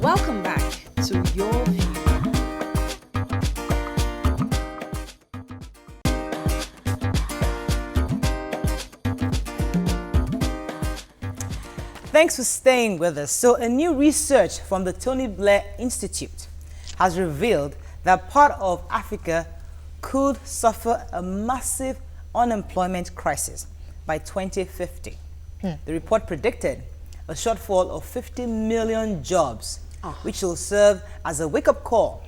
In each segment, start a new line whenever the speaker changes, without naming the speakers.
Welcome back to Your View.
Thanks for staying with us. So a new research from the Tony Blair Institute has revealed that part of Africa could suffer a massive unemployment crisis by 2050. The report predicted a shortfall of 50 million jobs, which will serve as a wake-up call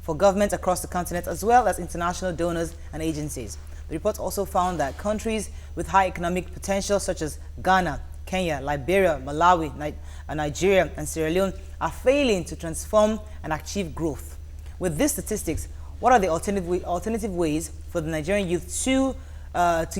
for governments across the continent as well as international donors and agencies. The report also found that countries with high economic potential such as Ghana, Kenya, Liberia, Malawi, Nigeria, and Sierra Leone are failing to transform and achieve growth. With these statistics, what are the alternative ways for the Nigerian youth to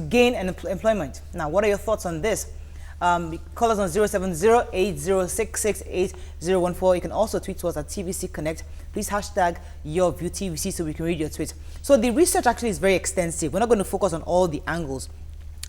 gain employment? Now, what are your thoughts on this? Call us on 070-8066-8014. You can also tweet to us at TVC Connect. Please hashtag YourViewTVC so we can read your tweets. So the research actually is very extensive. We're not going to focus on all the angles.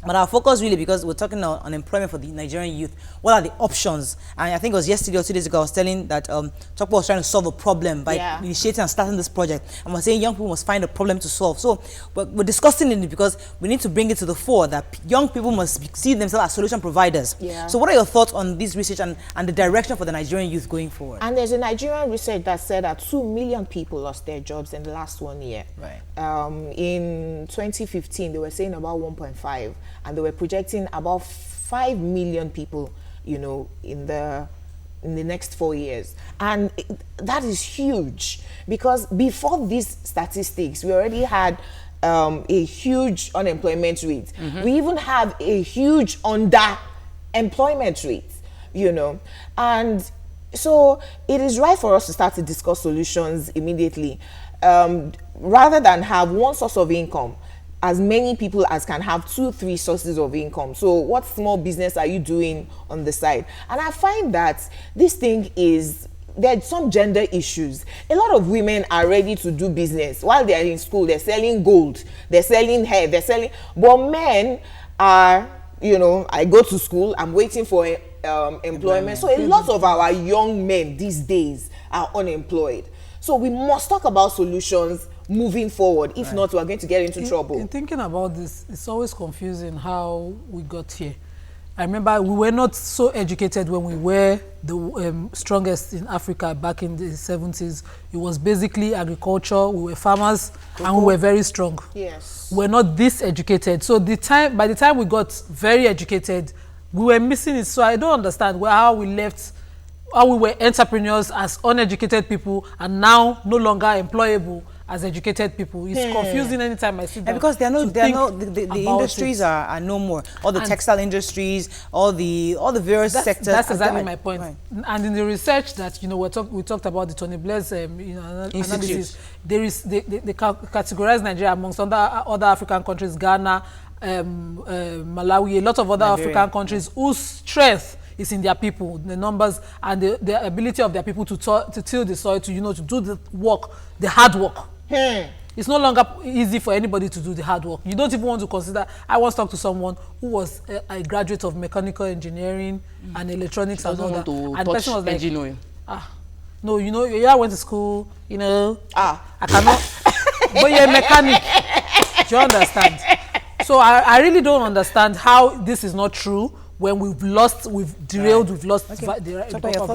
But our focus really, because we're talking on unemployment for the Nigerian youth, what are the options? And I think it was yesterday or 2 days ago, I was telling that Tokpo was trying to solve a problem by initiating and starting this project. And we're saying young people must find a problem to solve. So we're discussing it because we need to bring it to the fore that young people must see themselves as solution providers. So what are your thoughts on this research and the direction for the Nigerian youth going forward?
And there's a Nigerian research that said that 2 million people lost their jobs in the last 1 year. In 2015, they were saying about 1.5. And they were projecting about 5 million people, in the next 4 years. And that is huge because before these statistics, we already had a huge unemployment rate. We even have a huge underemployment rate, And so it is right for us to start to discuss solutions immediately. Rather than have one source of income, as many people as can have 2-3 sources of income. So what small business are you doing on the side? And I find that this thing there's some gender issues. A lot of women are ready to do business. While they're in school, they're selling gold, they're selling hair, but men are, I go to school, I'm waiting for employment. So a lot of our young men these days are unemployed. So we must talk about solutions moving forward. If not, we're going to get into trouble.
In thinking about this, it's always confusing how we got here. I remember we were not so educated when we were the strongest in Africa back in the 70s. It was basically agriculture. We were farmers and we were very strong.
Yes.
We're not this educated. So by the time we got very educated, we were missing it. So I don't understand how we were entrepreneurs as uneducated people and now no longer employable as educated people. It's confusing anytime I see that.
Because the industries are no more. All the textile industries, all the various sectors.
That's exactly my point. Right. And in the research that we talked about the Tony Blair's analysis, they categorize Nigeria amongst other African countries, Ghana, Malawi, a lot of other African countries whose strength is in their people, the numbers and the ability of their people to till the soil, to do the work, the hard work. It's no longer easy for anybody to do the hard work. You don't even want to consider. I once talked to someone who was a graduate of mechanical engineering and electronics and all that. And the person was like, no, I went to school, I cannot, but you're a mechanic. Do you understand? So I really don't understand how this is not true. When we've derailed, we've lost the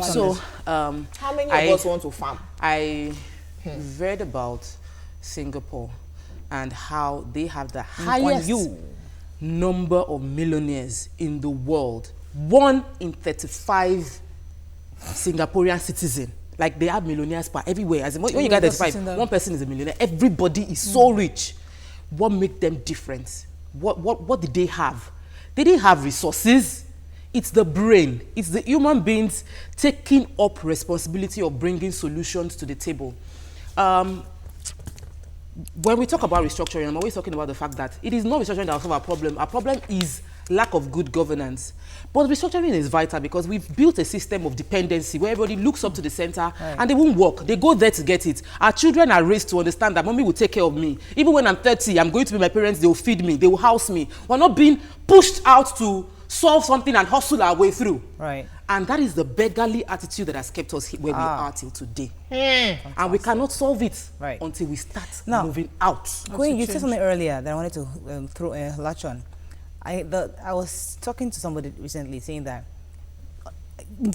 So, how many of us want to farm?
I read about Singapore and how they have the highest number of millionaires in the world. 1 in 35 Singaporean citizens. Like they have millionaires everywhere. As in, when you get 35, one person is a millionaire. Everybody is so rich. What makes them different? What did they have? They didn't have resources. It's the brain. It's the human beings taking up responsibility of bringing solutions to the table. When we talk about restructuring, I'm always talking about the fact that it is not restructuring that will solve our problem. Our problem is lack of good governance. But restructuring is vital because we've built a system of dependency where everybody looks up to the center and they won't work. They go there to get it. Our children are raised to understand that mommy will take care of me. Even when I'm 30, I'm going to be my parents, they will feed me, they will house me. We're not being pushed out to solve something and hustle our way through.
Right.
And that is the beggarly attitude that has kept us where we are till today. And we cannot solve it until we start moving out.
Queen, you said something earlier that I wanted to throw a latch on. I was talking to somebody recently saying that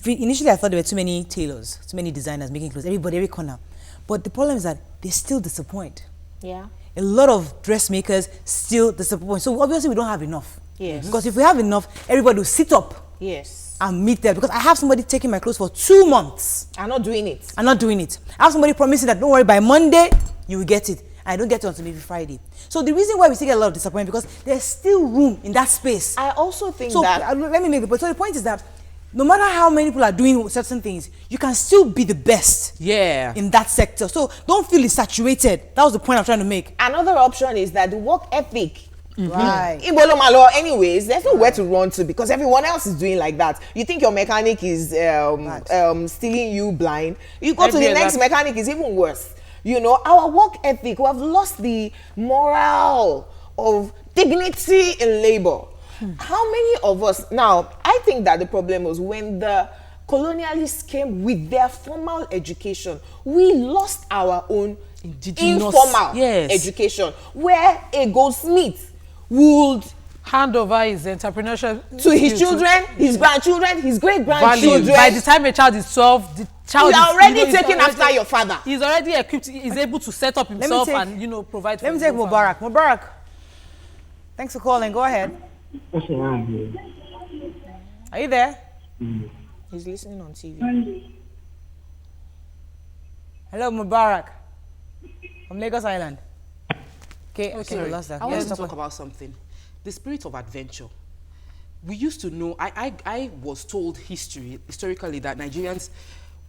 initially I thought there were too many tailors, too many designers making clothes, every corner. But the problem is that they still disappoint.
Yeah.
A lot of dressmakers still disappoint. So obviously we don't have enough.
Yes.
Because if we have enough, everybody will sit up.
Yes.
And meet there. Because I have somebody taking my clothes for 2 months.
I'm not doing it.
I'm not doing it. I have somebody promising that don't worry, by Monday you will get it. I don't get it until maybe Friday. So the reason why we still get a lot of disappointment because there's still room in that space.
I also think
so,
that.
Let me make the point. So the point is that no matter how many people are doing certain things, you can still be the best in that sector. So don't feel it's saturated. That was the point I'm trying to make.
Another option is that the work ethic.
Right.
In Bolomalo, anyways, there's nowhere to run to because everyone else is doing like that. You think your mechanic is stealing you blind. You go to the next mechanic, is even worse. You know, our work ethic, we have lost the moral of dignity in labor. How many of us, now, I think that the problem was when the colonialists came with their formal education, we lost our own informal education, where a goldsmith would
hand over his entrepreneurship
to his children, his grandchildren, his great-grandchildren.
By the time a child is 12, the child
is already taken after your father.
He's already equipped, he's able to set up himself and, provide for
Let me take Mubarak. Mubarak, thanks for calling. Go ahead. Are you there?
He's listening on TV.
Hello, Mubarak. From Lagos Island. Okay, we lost that.
I want to talk about something. The spirit of adventure. We used to know, I was told historically that Nigerians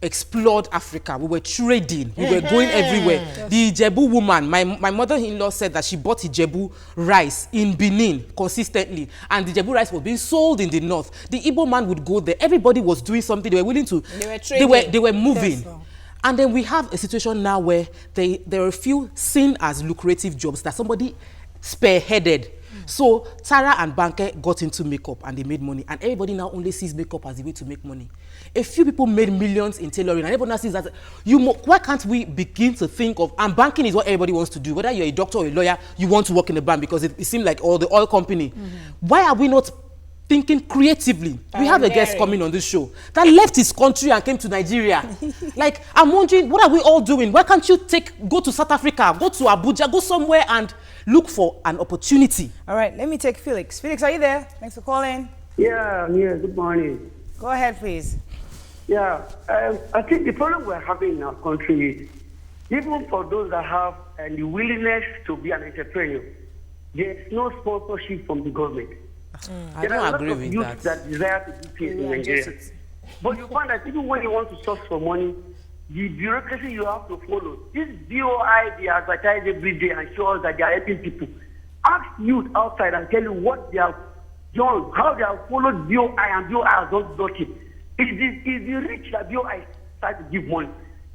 explored Africa. We were trading. We were going everywhere. Yes. The Ijebu woman, my mother-in-law said that she bought Ijebu rice in Benin consistently. And the Ijebu rice was being sold in the north. The Igbo man would go there. Everybody was doing something. They were willing to...
They were trading.
They were moving. Yes, and then we have a situation now where there are a few seen as lucrative jobs that somebody spearheaded. So Tara and Banke got into makeup and they made money. And everybody now only sees makeup as a way to make money. A few people made millions in tailoring and everyone now sees that. Why can't we begin to think of, and banking is what everybody wants to do. Whether you're a doctor or a lawyer, you want to work in a bank because it seems like the oil company. Why are we not thinking creatively? We have a guest coming on this show that left his country and came to Nigeria. Like, I'm wondering, what are we all doing? Why can't you go to South Africa, go to Abuja, go somewhere and look for an opportunity?
All right, let me take Felix. Felix, are you there? Thanks for calling.
Yeah, good morning.
Go ahead, please.
Yeah, I think the problem we're having in our country is, even for those that have the willingness to be an entrepreneur, there's no sponsorship from the government.
I don't agree with that.
That desire to do things in Nigeria. But you find that even when you want to source for money, the bureaucracy you have to follow. This BOI, they advertise every day and show us that they are helping people. Ask youth outside and tell you what they have done, how they have followed BOI and BOI has not done it. It's the rich that BOI start to give money.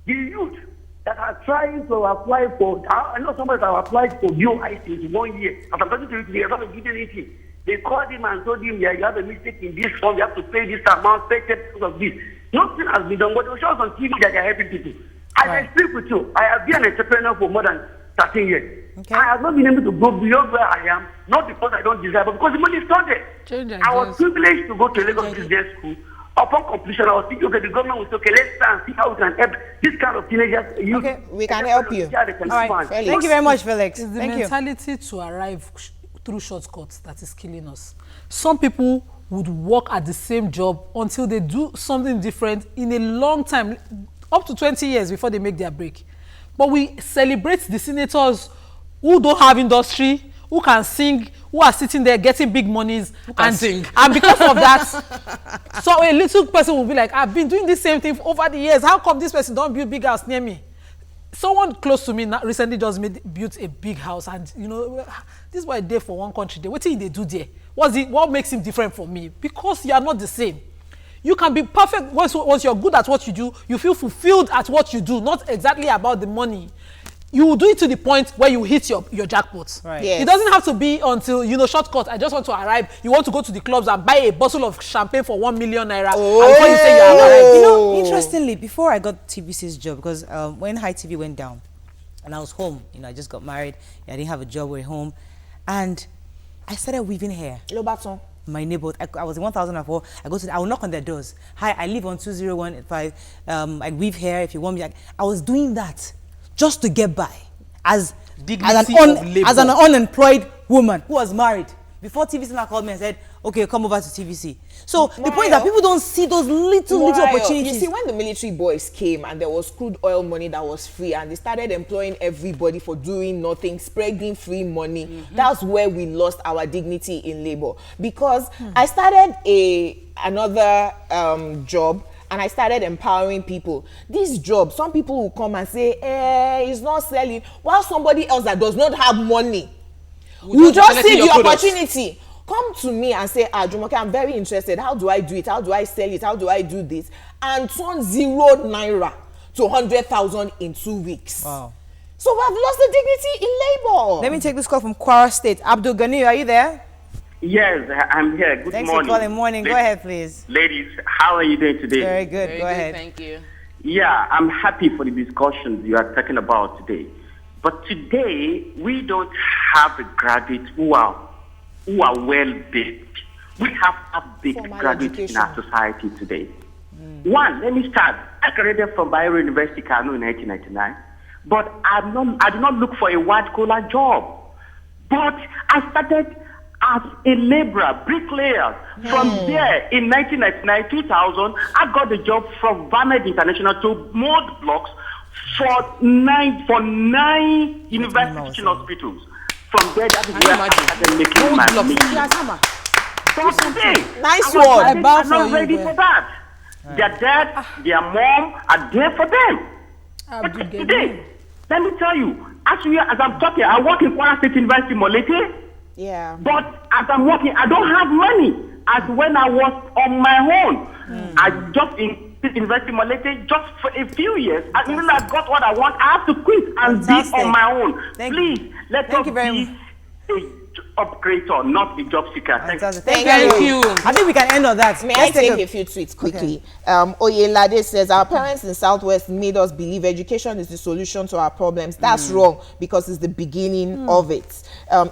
The youth that are trying to apply for, I know somebody that have applied for BOI since 1 year. As I'm talking to you today, I'm not giving anything. They called him and told him, yeah, you have a mistake in this form, you have to pay this amount, pay 10% of this. Nothing has been done, but it shows on TV that they are helping people. I speak with you. I have been an entrepreneur for more than 13 years. Okay. I have not been able to go beyond where I am, not because I don't desire, but because the money is not there. I was privileged to go to Lagos Business School. Upon completion, I was thinking, okay, the government will say, okay, let's start and see how we can help this kind of teenagers.
Okay, we can help you.
All right. Thank you very much, Felix.
It's the mentality to arrive through shortcuts that is killing us. Some people would work at the same job until they do something different in a long time, up to 20 years before they make their break. But we celebrate the senators who don't have industry, who can sing, who are sitting there getting big monies and sing. And because of that, so a little person will be like, I've been doing the same thing over the years. How come this person don't build big house near me? Someone close to me recently just built a big house, and this boy there for one country. What did they do there? What makes him different from me? Because you are not the same. You can be perfect once you're good at what you do. You feel fulfilled at what you do, not exactly about the money. you will do it to the point where you hit your jackpot.
Right.
Yes.
It doesn't have to be until, you know, shortcut. I just want to arrive. You want to go to the clubs and buy a bottle of champagne for 1 million naira.
Oh.
And before you say you have arrived.
You know, interestingly, before I got TVC's job, because when High TV went down, and I was home, you know, I just got married, I didn't have a job, we were home, and I started weaving hair.
Lobaton.
My neighbor, I was in 1004. I will knock on their doors. Hi, I live on 20185. I weave hair if you want me. I was doing that just to get by as an unemployed woman who was married. Before TVC now called me and said, okay, come over to TVC. So the point is that people don't see those little opportunities.
You see, when the military boys came and there was crude oil money that was free and they started employing everybody for doing nothing, spreading free money, that's where we lost our dignity in labor. Because I started another job and I started empowering people. This job, some people will come and say, it's not selling, while somebody else that does not have money will just see the opportunity. Come to me and say, Jumoke, I'm very interested. How do I do it? How do I sell it? How do I do this? And turn 0 naira to 100,000 in 2 weeks.
Wow.
So we have lost the dignity in labor.
Let me take this call from Kwara State. Abdul Ghani, are you there?
Yes, I'm here. Good
Thanks
morning.
for calling. Morning. Go ahead, please.
Ladies, how are you doing today?
Very good.
Very
Go
good,
ahead.
thank you.
Yeah, I'm happy for the discussions you are talking about today. But today, we don't have graduates who are well-baked. We have updated
Formal
graduates
education.
in our society today. One, let me start. I graduated from Bayero University, Kano in 1999, but I did not look for a white-collar job. But I started as a laborer, bricklayer. From there, in 1999, 2000, I got the job from Vamed International to mold blocks for nine university teaching hospitals. From there, that is where I started making my millions. But today,
Nice
our
one.
graduates
bow
are
for
not
you,
ready
boy.
for that. Their dad, their mom are there for them. But today, let me tell you, as I'm talking, I work in Kwara State University, Molete.
Yeah.
But as I'm working, I don't have money as when I was on my own. I just in University Molete just for a few years. And even I got what I want, I have to quit and
Fantastic.
be on my own.
Thank
Please,
you.
let
Thank
us
you very
be
much.
a upgrader, not a job seeker. Thank you.
Fantastic.
Thank you.
I think we can end on that.
May
Let's
I take
take
a few tweets quickly? Oyelade says, our parents in Southwest made us believe education is the solution to our problems. That's wrong because it's the beginning of it.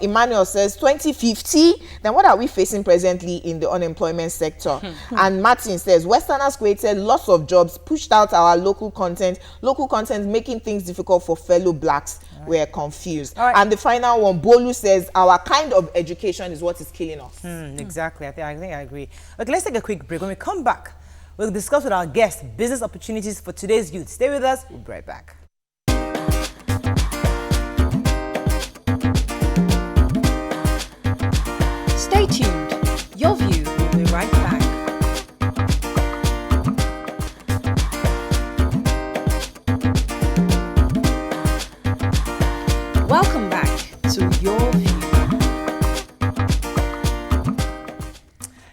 Emmanuel says, 2050, then what are we facing presently in the unemployment sector? And Martin says, Westerners created lots of jobs, pushed out our local content making things difficult for fellow blacks. We're confused.
All right.
And the final one, Bolu says, our kind of education is what is killing us.
Exactly. I think I agree. Okay, let's take a quick break. When we come back, we'll discuss with our guests business opportunities for today's youth. Stay with us. We'll be right back.
Stay tuned. Your View will be right back. Welcome back to Your View.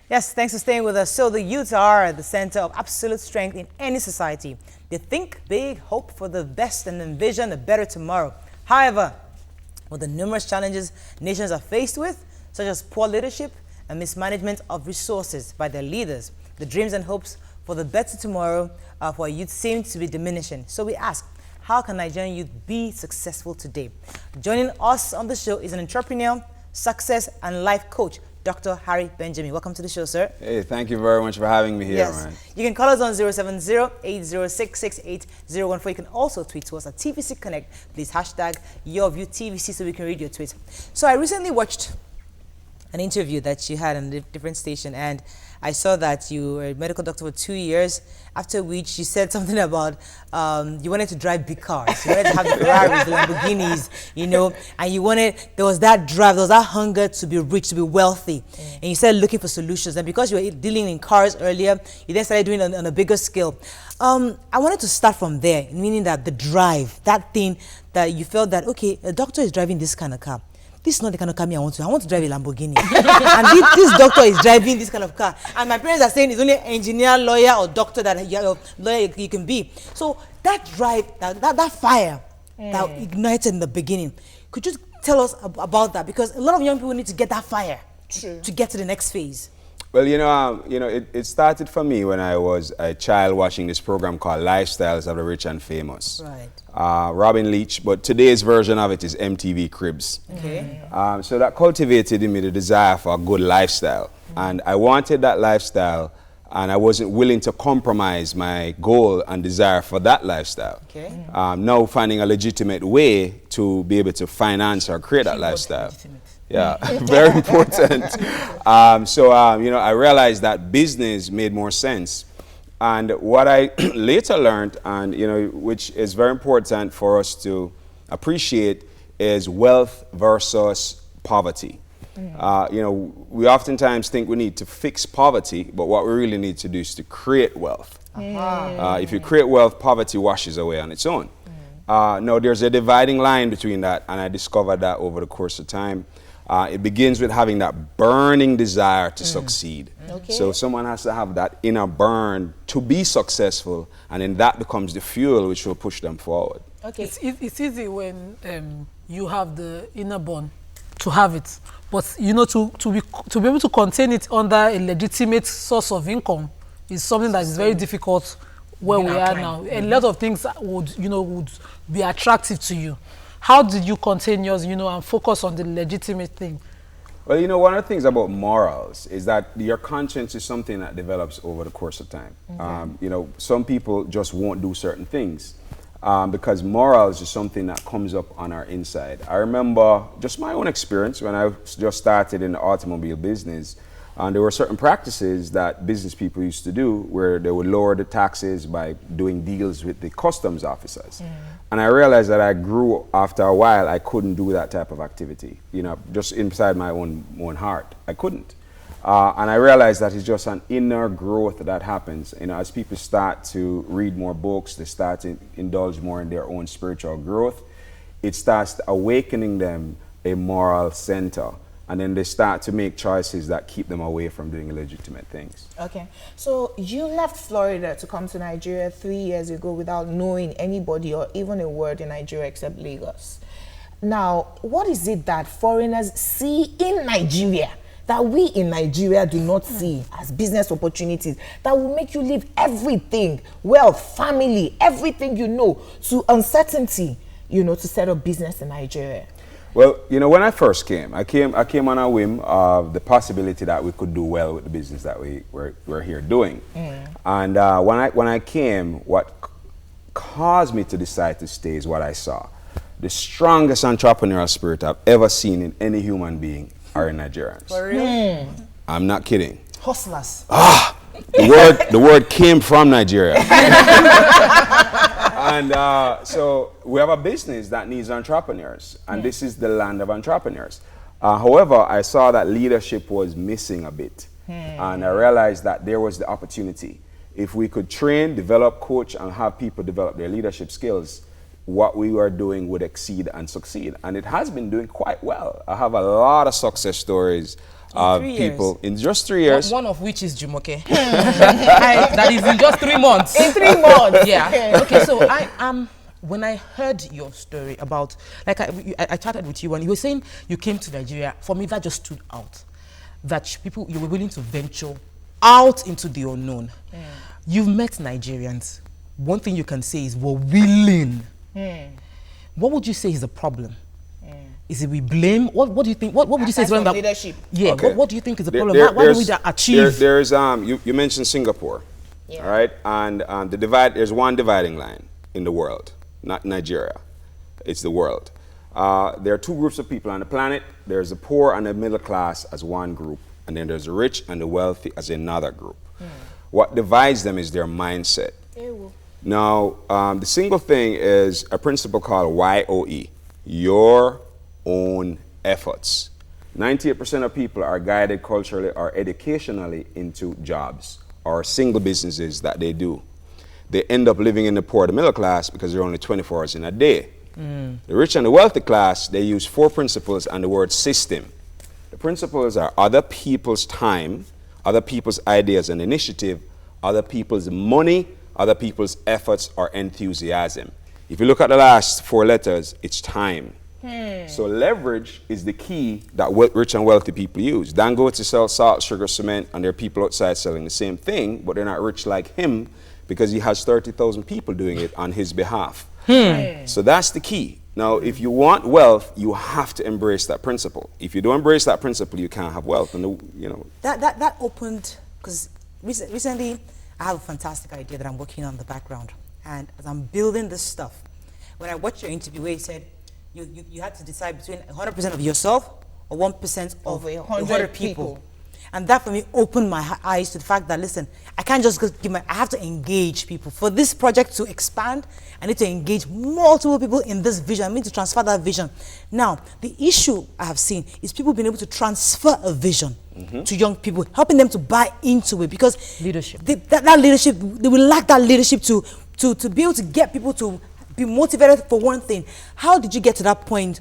Yes, thanks for staying with us. So the youth are at the center of absolute strength in any society. They think big, hope for the best, and envision a better tomorrow. However, with the numerous challenges nations are faced with, such as poor leadership and mismanagement of resources by their leaders, the dreams and hopes for the better tomorrow for our youth seem to be diminishing. So we ask, how can Nigerian youth be successful today? Joining us on the show is an entrepreneur, success and life coach, Dr. Harry Benjamin. Welcome to the show, sir.
Hey, thank you very much for having me here, man.
You can call us on 070-806-6814. You can also tweet to us at TVC Connect. Please hashtag YourViewTVC so we can read your tweet. So I recently watched an interview that you had on a different station, and I saw that you were a medical doctor for 2 years, after which you said something about you wanted to drive big cars. You wanted to have the Ferraris, the Lamborghinis, you know, and you wanted, there was that drive, there was that hunger to be rich, to be wealthy. And you started looking for solutions. And because you were dealing in cars earlier, you then started doing it on a bigger scale. I wanted to start from there, meaning that the drive, that thing that you felt that, okay, a doctor is driving this kind of car. This is not the kind of car I want to. I want to drive a Lamborghini. And this doctor is driving this kind of car. And my parents are saying it's only engineer, lawyer, or doctor that you can be. So that drive, that fire that ignited in the beginning. Could you tell us about that? Because a lot of young people need to get that fire to get to the next phase.
Well, it started for me when I was a child watching this program called Lifestyles of the Rich and Famous.
Right.
Robin Leach, but today's version of it is MTV Cribs.
Okay.
So that cultivated in me the desire for a good lifestyle. And I wanted that lifestyle, and I wasn't willing to compromise my goal and desire for that lifestyle.
Okay.
Now finding a legitimate way to be able to finance or create that lifestyle. Yeah, very important. I realized that business made more sense. And what I later learned, and which is very important for us to appreciate, is wealth versus poverty. We oftentimes think we need to fix poverty, but what we really need to do is to create wealth. If you create wealth, poverty washes away on its own. No, there's a dividing line between that, and I discovered that over the course of time. It begins with having that burning desire to succeed.
Okay.
So someone has to have that inner burn to be successful, and then that becomes the fuel which will push them forward.
Okay.
It's easy when you have the inner burn to have it, but to be able to contain it under a legitimate source of income is something that is very difficult where we are now. A lot of things would be attractive to you. How did you contain yours, and focus on the legitimate thing?
Well, one of the things about morals is that your conscience is something that develops over the course of time. Okay. Some people just won't do certain things because morals is something that comes up on our inside. I remember just my own experience when I just started in the automobile business. And there were certain practices that business people used to do where they would lower the taxes by doing deals with the customs officers. And I realized that I grew after a while, I couldn't do that type of activity, just inside my own heart. I couldn't. And I realized that it's just an inner growth that happens. As people start to read more books, they start to indulge more in their own spiritual growth, it starts awakening them a moral center. And then they start to make choices that keep them away from doing illegitimate things.
Okay. So you left Florida to come to Nigeria 3 years ago without knowing anybody or even a word in Nigeria except Lagos. Now, what is it that foreigners see in Nigeria that we in Nigeria do not see as business opportunities that will make you leave everything, wealth, family, everything to uncertainty, to set up business in Nigeria?
Well, when I first came, I came on a whim of the possibility that we could do well with the business that we're here doing. And when I came, what caused me to decide to stay is what I saw. The strongest entrepreneurial spirit I've ever seen in any human being are in Nigerians.
For real?
I'm not kidding.
Hustlers.
The word came from Nigeria. And so we have a business that needs entrepreneurs, and this is the land of entrepreneurs. However, I saw that leadership was missing a bit, and I realized that there was the opportunity. If we could train, develop, coach, and have people develop their leadership skills, what we were doing would exceed and succeed. And it has been doing quite well. I have a lot of success stories of people in just 3 years.
One of which is Jumoke. That is in just 3 months.
In 3 months.
Yeah. Okay, so when I heard your story about, like I chatted with you and you were saying you came to Nigeria, for me that just stood out. That you were willing to venture out into the unknown. You've met Nigerians. One thing you can say is we're willing. What would you say is the problem? Is it we blame? What do you think? What would you say is wrong?
Leadership.
Yeah.
Okay.
What do you think is the problem? Why do we achieve?
There's you mentioned Singapore, all right, and there's one dividing line in the world, not Nigeria. It's the world. There are two groups of people on the planet. There's the poor and the middle class as one group, and then there's the rich and the wealthy as another group. What divides them is their mindset. Now, the single thing is a principle called YOE, your own efforts. 98% of people are guided culturally or educationally into jobs or single businesses that they do. They end up living in the poor, the middle class, because there are only 24 hours in a day. The rich and the wealthy class, they use 4 principles and the word system. The principles are other people's time, other people's ideas and initiative, other people's money, other people's efforts or enthusiasm. If you look at the last 4 letters, it's time. So leverage is the key that rich and wealthy people use. Dangote sells salt, sugar, cement, and there are people outside selling the same thing, but they're not rich like him because he has 30,000 people doing it on his behalf. So that's the key. Now, if you want wealth, you have to embrace that principle. If you don't embrace that principle, you can't have wealth. And you know
that opened, because recently I have a fantastic idea that I'm working on in the background, and as I'm building this stuff, when I watched your interview where you said you had to decide between 100% of yourself or 1% of 100 people. And that for me opened my eyes to the fact that, listen, I can't just I have to engage people. For this project to expand, I need to engage multiple people in this vision. I need to transfer that vision. Now, the issue I have seen is people being able to transfer a vision to young people, helping them to buy into it, because
leadership.
That leadership, they will lack that leadership to be able to get people to be motivated for one thing. How did you get to that point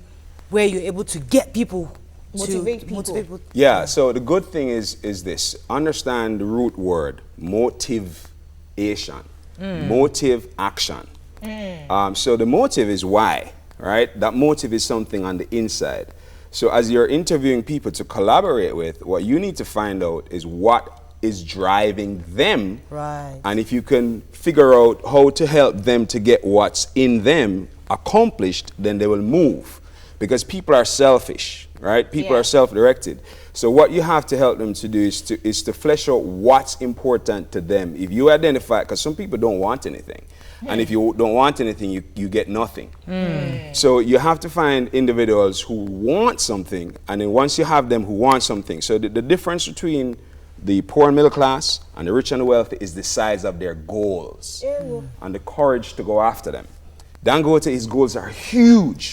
where you're able to get people motivate people?
Yeah, so the good thing is this. Understand the root word, motivation. Motive, action. So the motive is why, right? That motive is something on the inside. So as you're interviewing people to collaborate with, what you need to find out is what is driving them.
Right.
And if you can figure out how to help them to get what's in them accomplished, then they will move. Because people are selfish, right? People are self-directed. So what you have to help them to do is to flesh out what's important to them. If you identify, because some people don't want anything. And if you don't want anything, you get nothing. So you have to find individuals who want something, and then once you have them who want something, so the difference between the poor and middle class and the rich and the wealthy is the size of their goals and the courage to go after them. Dangote, his goals are huge.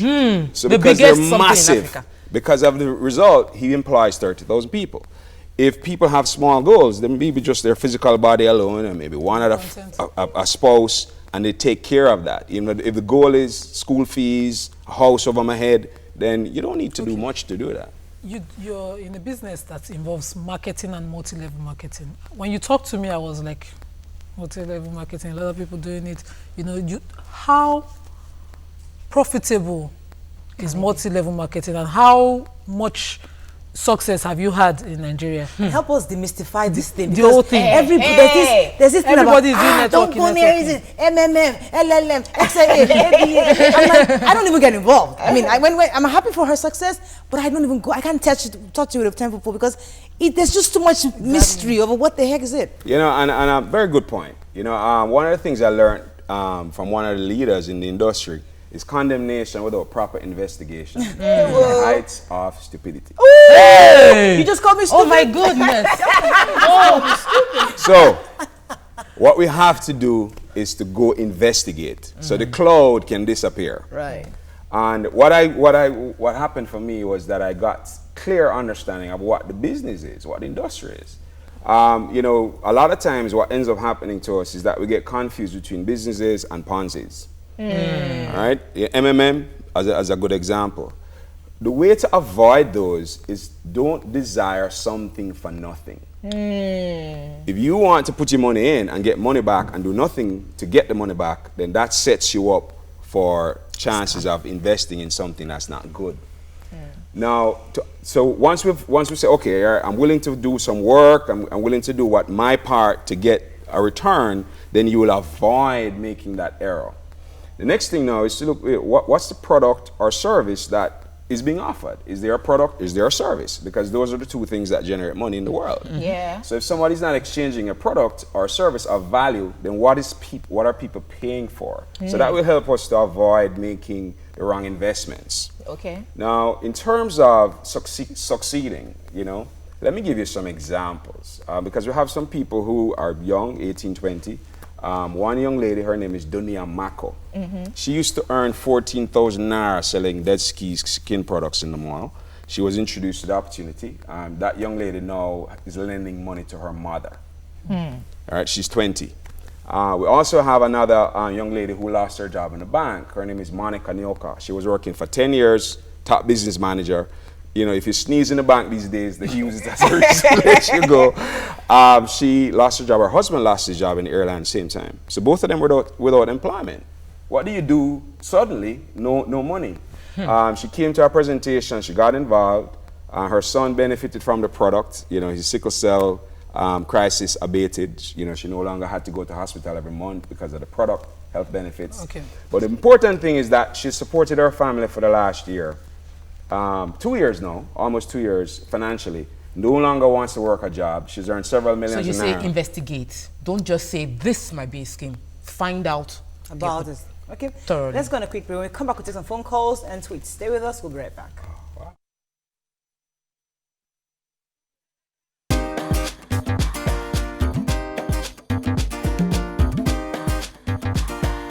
So because they're massive, because of the result, he employs 30,000 people. If people have small goals, then maybe just their physical body alone, and maybe one other a spouse, and they take care of that. You know, if the goal is school fees, a house over my head, then you don't need to do much to do that.
You're in a business that involves marketing and multi-level marketing. When you talked to me, I was like, multi-level marketing, a lot of people doing it. You know, how profitable is multi-level marketing, and how much success have you had in Nigeria?
Help us demystify this thing.
The whole thing.
There's this thing
everybody's
about,
doing networking.
MMM, LLM, XAA, ABA. I'm like, I don't even get involved. I mean, I'm happy for her success, but I don't even go. I can't talk to you with a 10 people because there's just too much mystery over what the heck is it.
You know, and a very good point. You know, one of the things I learned from one of the leaders in the industry is condemnation without proper investigation. The heights of stupidity.
You just called me stupid.
Oh my goodness.
So, what we have to do is to go investigate, so the cloud can disappear.
Right.
And what happened for me was that I got clear understanding of what the business is, what the industry is. You know, a lot of times what ends up happening to us is that we get confused between businesses and Ponzi's. All right, MMM as a good example. The way to avoid those is don't desire something for nothing. If you want to put your money in and get money back and do nothing to get the money back, then that sets you up for chances of investing in something that's not good. Now, so once we say, okay, I'm willing to do some work, I'm willing to do what my part to get a return, then you will avoid making that error. The next thing now is to look at what's the product or service that is being offered. Is there a product? Is there a service? Because those are the two things that generate money in the world.
Yeah.
So if somebody's not exchanging a product or a service of value, then what are people paying for? So that will help us to avoid making the wrong investments.
Okay.
Now, in terms of succeeding, you know, let me give you some examples because we have some people who are young, 18, 20. One young lady, her name is Dunia Mako. She used to earn 14,000 naira selling Dead skin products in the mall. She was introduced to the opportunity. That young lady now is lending money to her mother. All right, she's 20. We also have another young lady who lost her job in the bank. Her name is Monica Nyoka. She was working for 10 years, top business manager. You know, if you sneeze in the bank these days, they use it as a reason to let you go. She lost her job. Her husband lost his job in the airline at the same time. So both of them were without employment. What do you do? Suddenly, no money. She came to our presentation, she got involved. Her son benefited from the product. You know, his sickle cell crisis abated. You know, she no longer had to go to hospital every month because of the product, health benefits.
Okay.
But the important thing is that she supported her family for the last year. 2 years now, almost 2 years financially. No longer wants to work a job. She's earned several millions.
So you say investigate. Don't just say this might be a scheme. Find out
about this. Okay.
Thoroughly.
Let's go on a quick break. When we come back, we'll take some phone calls and tweets. Stay with us. We'll be right back.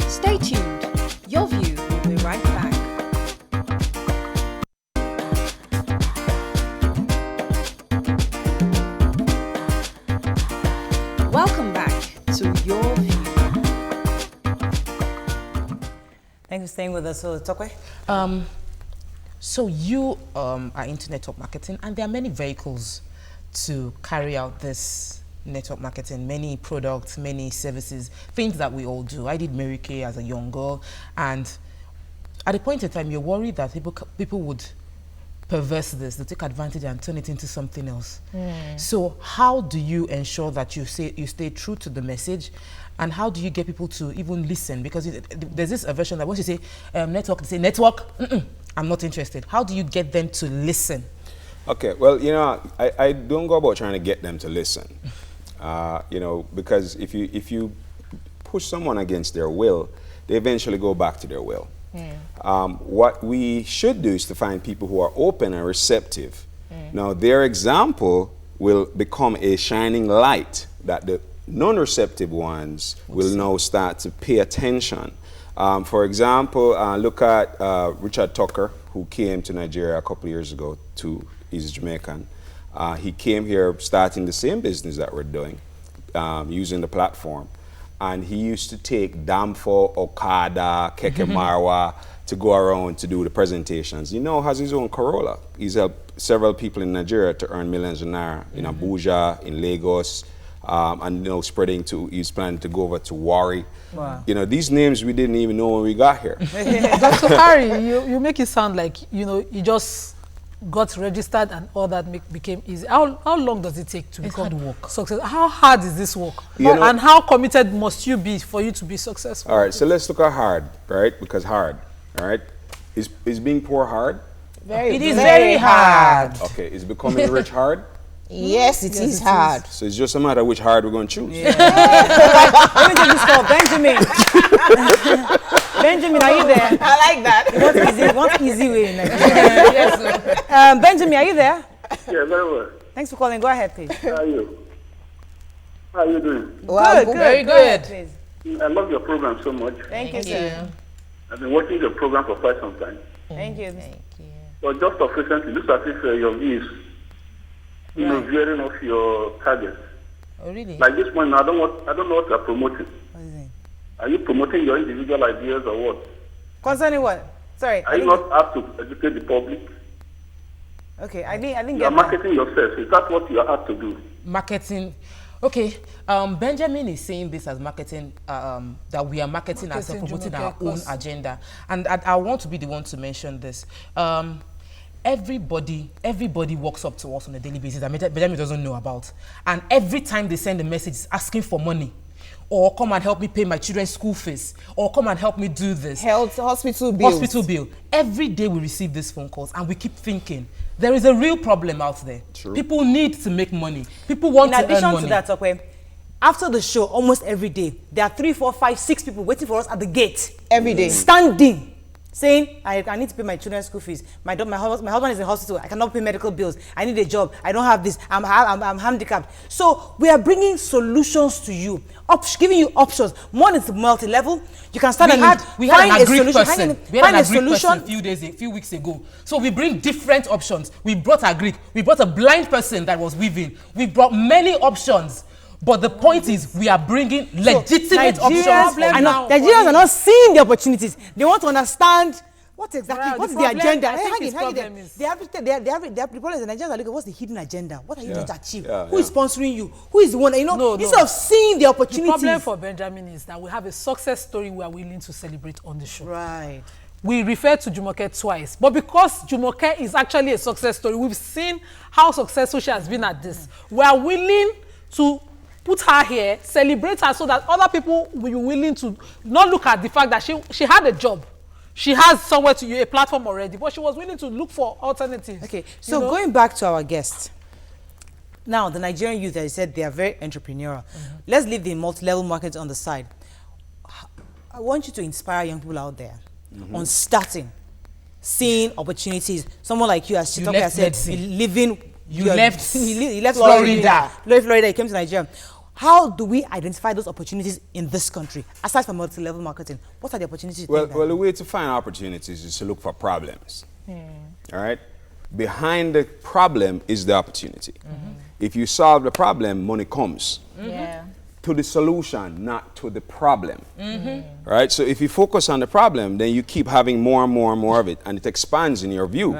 Stay tuned. Your View will be right back. Welcome back to Your View.
Thanks for staying with us. So, Tokwe?
So you are into network marketing, and there are many vehicles to carry out this network marketing, many products, many services, things that we all do. I did Mary Kay as a young girl, and at a point in time, you're worried that people would perverse this, they take advantage and turn it into something else. So how do you ensure that you stay true to the message, and how do you get people to even listen? Because there's this aversion that once you say network, they say network, I'm not interested. How do you get them to listen?
Okay, well, you know, I don't go about trying to get them to listen. You know, because if you push someone against their will, they eventually go back to their will. What we should do is to find people who are open and receptive. Now, their example will become a shining light that the non-receptive ones will now start to pay attention. For example, look at Richard Tucker, who came to Nigeria a couple of years ago. He's Jamaican. He came here starting the same business that we're doing, using the platform. And he used to take Damfo, Okada, Keke Marwa to go around to do the presentations. He now has his own Corolla. He's helped several people in Nigeria to earn millions of naira, in Abuja, in Lagos, and you know, spreading to, he's planning to go over to Warri.
Wow.
You know, these names we didn't even know when we got here.
Dr. Harry, you make it sound like, you know, you just got registered and all that became easy. How long does it take to become successful? How hard is this work? And how committed must you be for you to be successful?
All right, so let's look at hard, right? Because hard, all right? Is being poor hard?
It is very hard.
Okay, is becoming rich hard?
Yes, it is hard.
So it's just a matter of which hard we're going to choose.
Yeah. Let me take this call. Benjamin. Benjamin, are you there?
I like that.
One easy way. Yes, Benjamin, are you there?
Yeah, very well.
Thanks for calling. Go ahead, please.
How are you? How are you doing?
Well, good.
Very
Go
good.
ahead, please.
I love your program so much.
Thank you, sir.
I've been watching your program for quite some time.
Thank you.
But just of recently, it looks as if your views, you know, veering off your target.
Oh, really?
Like this one, I don't know what you're promoting.
What is it?
Are you promoting your individual ideas or what?
Concerning what? Sorry.
Are you not asked to educate the public?
Okay, I didn't
You're
get that.
marketing yourself. Is that what you're asked to do?
Marketing. Okay, Benjamin is saying this as marketing, that we are marketing ourselves, promoting our own agenda. And I want to be the one to mention this. Everybody walks up to us on a daily basis that Benjamin doesn't know about. And every time they send a message asking for money, or come and help me pay my children's school fees, or come and help me do this.
Hospital bill.
Every day we receive these phone calls and we keep thinking, there is a real problem out there.
True.
People need to make money. People want to earn money.
In addition to that, okay, after the show, almost every day, there are 3, 4, 5, 6 people waiting for us at the gate.
Every day.
Standing. Saying, I need to pay my children's school fees. My husband is in hospital. I cannot pay medical bills. I need a job. I don't have this. I'm handicapped. So we are bringing solutions to you, giving you options. One is multi-level. You can start
we had an agreed
solution.
person a few weeks ago. So we bring different options. We brought a Greek. We brought a blind person that was weaving. We brought many options. But the point is, we are bringing legitimate options.
Nigerians are not seeing the opportunities. They want to understand What exactly?
Well,
What's
the
the
problem-
agenda?
I think his
Hang it
problem
there.
is-
The problem is the Nigerians are looking. What's the hidden agenda? What are you trying to achieve?
Yeah,
Who is sponsoring you? Who is the one? You know,
No,
instead of seeing the
The
opportunities.
problem for Benjamin is that we have a success story we are willing to celebrate on the show.
Right.
We refer to Jumoke twice, but because Jumoke is actually a success story, we've seen how successful she has been at this. We are willing to put her here, celebrate her, so that other people will be willing to not look at the fact that she had a job. She has somewhere to a platform already, but she was willing to look for alternatives.
Okay, so going back to our guest. Now, the Nigerian youth, as I said, they are very entrepreneurial. Let's leave the multi-level market on the side. I want you to inspire young people out there on starting, seeing opportunities. Someone like you, as Chitoke said, you left Florida. You came to Nigeria. How do we identify those opportunities in this country, aside from multi-level marketing? What are the opportunities?
Well, the way to find opportunities is to look for problems. All right? Behind the problem is the opportunity. If you solve the problem, money comes. To the solution, not to the problem. Right? So if you focus on the problem, then you keep having more and more and more of it, and it expands in your view.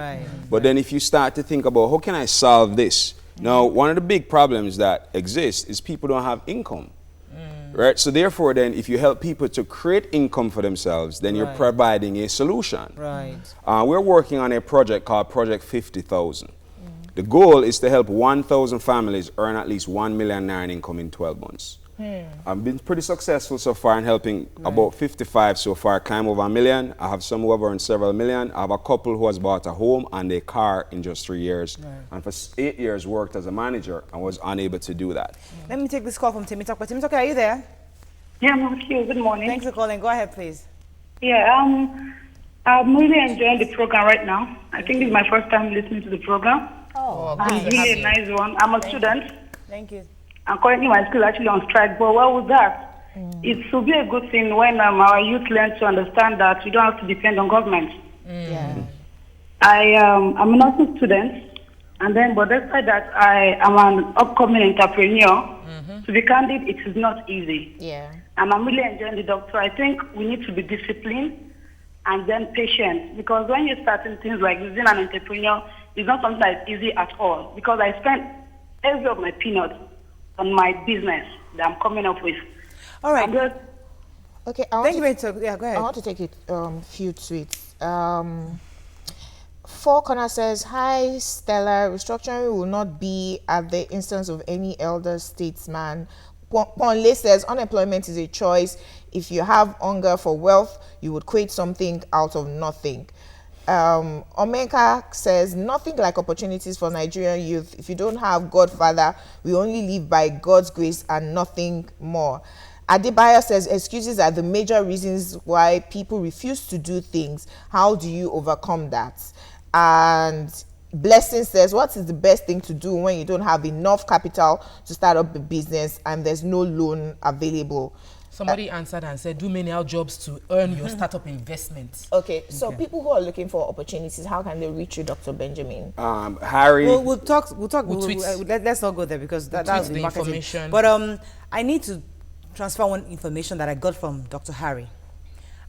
But then if you start to think about, how can I solve this? Now, one of the big problems that exists is people don't have income. Right? So therefore, then, if you help people to create income for themselves, then you're providing a solution. We're working on a project called Project 50,000. The goal is to help 1,000 families earn at least 1 million naira in income in 12 months. I've been pretty successful so far in helping about 55 so far climb over 1 million. I have some who have earned several million. I have a couple who has bought a home and a car in just 3 years. And for 8 years worked as a manager and was unable to do that.
Let me take this call from Temitope. Temitope, are you there?
Yeah, I'm here. Good morning.
Thanks for calling. Go ahead, please.
Yeah, I'm really enjoying the program right now. I think this is my first time listening to the program. It's really a nice one. I'm a student.
Thank you.
And currently my school is actually on strike, but what was that? It should be a good thing when our youth learn to understand that we don't have to depend on government. I'm a nursing student, but despite that, I am an upcoming entrepreneur. To be candid, it is not easy. And I'm really enjoying the doctor. I think we need to be disciplined and then patient, because when you're starting things like this, being an entrepreneur, it's not something that's easy at all, because I spent every of my peanuts on my business that I'm coming up with.
All right.
Okay.
Thank you very much. Yeah, go ahead.
I want to take it few tweets. Four Corner says, hi Stella, restructuring will not be at the instance of any elder statesman. Ponle says, unemployment is a choice. If you have hunger for wealth, you would create something out of nothing. Omeka says, nothing like opportunities for Nigerian youth. If you don't have Godfather, we only live by God's grace and nothing more. Adebayo says, excuses are the major reasons why people refuse to do things. How do you overcome that? And Blessing says, what is the best thing to do when you don't have enough capital to start up a business and there's no loan available?
Somebody answered and said, do many jobs to earn your startup investment.
Okay, so people who are looking for opportunities, how can they reach you, Dr. Benjamin?
Harry. We'll talk. Let's not go there, because that's the
information.
But I need to transfer one information that I got from Dr. Harry.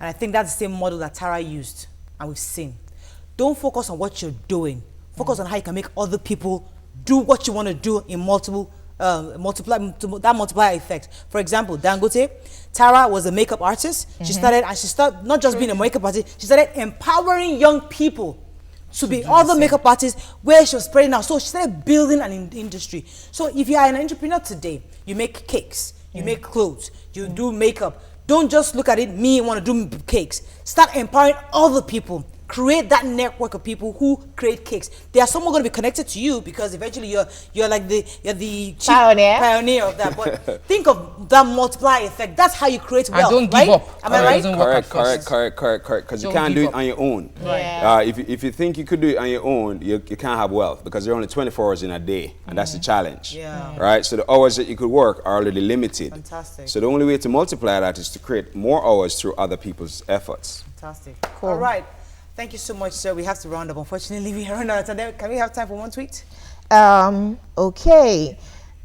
And I think that's the same model that Tara used and we've seen. Don't focus on what you're doing. Focus on how you can make other people do what you want to do in that multiplier effect. For example, Dangote, Tara was a makeup artist. She started not just being a makeup artist, she started empowering young people to be other makeup artists where she was spreading out. So she started building an industry. So if you are an entrepreneur today, you make cakes, you make clothes, you do makeup. Don't just look at it, me want to do cakes. Start empowering other people. Create that network of people who create cakes. They are someone going to be connected to you, because eventually you're like the pioneer of that. But think of that multiplier effect. That's how you create wealth.
And don't give up.
Am I right?
Correct. Because you can't do it on your own. If you think you could do it on your own, you can't have wealth, because there are only 24 hours in a day, and that's the challenge. Right? So the hours that you could work are already limited.
Fantastic.
So the only way to multiply that is to create more hours through other people's efforts.
Fantastic. Cool. All right. Thank you so much, sir. We have to round up. Unfortunately, we are running out of time. Can we have time for one tweet?
Okay.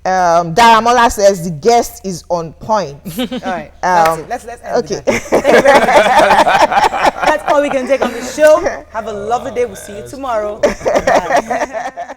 Daramola says the guest is on point.
All right. That's it. Let's end
okay.
with that. Thank you very much. Let's all we can take on the show. Have a lovely day. We'll see you tomorrow. Bye.